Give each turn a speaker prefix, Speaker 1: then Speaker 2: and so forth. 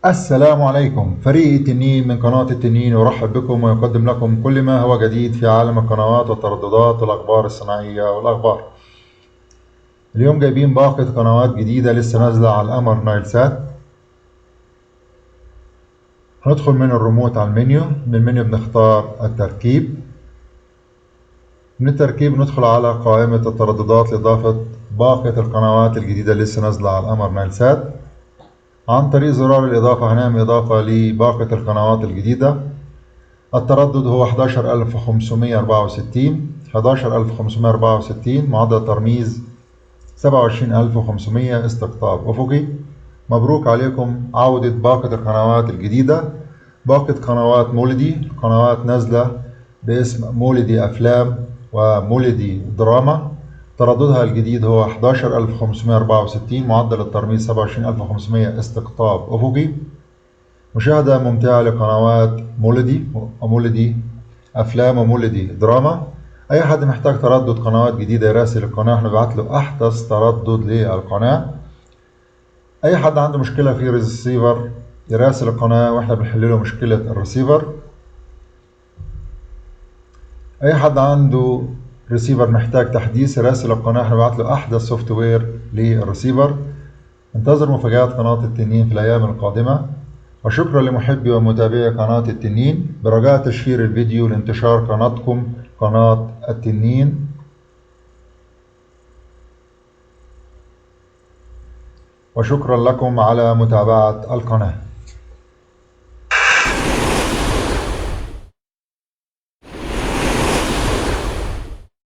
Speaker 1: السلام عليكم. فريق التنين من قناة التنين يرحب بكم ويقدم لكم كل ما هو جديد في عالم القنوات والترددات والأخبار الصناعية والأخبار. اليوم جايبين باقة قنوات جديدة لسه نازلة على القمر نايل سات. هندخل من الريموت على المنيو، من المنيو بنختار التركيب. من التركيب ندخل على قائمة الترددات لإضافة باقة القنوات الجديدة اللي لسه نازلة على القمر نايل سات. عن طريق زرار الإضافة هنعمل إضافة لباقة القنوات الجديدة. التردد هو 11564 11564 معدل ترميز 27500 استقطاب أفقي. مبروك عليكم عودة باقة القنوات الجديدة. باقة قنوات مولدي، قنوات نازلة باسم مولدي أفلام ومولدي دراما. ترددها الجديد هو 11564 معدل الترميز 27500 استقطاب أفقي. مشاهدة ممتعة لقنوات مولدي أفلام ومولدي دراما. أي حد محتاج تردد قنوات جديدة يراسل القناة، نبعت له أحدث تردد للقناة. أي حد عنده مشكلة في الريسيفر يراسل القناة وإحنا بنحل له مشكلة الريسيفر. أي حد عنده ريسيفر محتاج تحديث يراسل القناة، نبعت له أحدث سوفت وير للريسيفر. انتظر مفاجآت قناة التنين في الأيام القادمة. وشكرا لمحبي ومتابعي قناة التنين، برجاء تشير الفيديو لانتشار قناتكم قناة التنين. وشكرا لكم على متابعة القناة.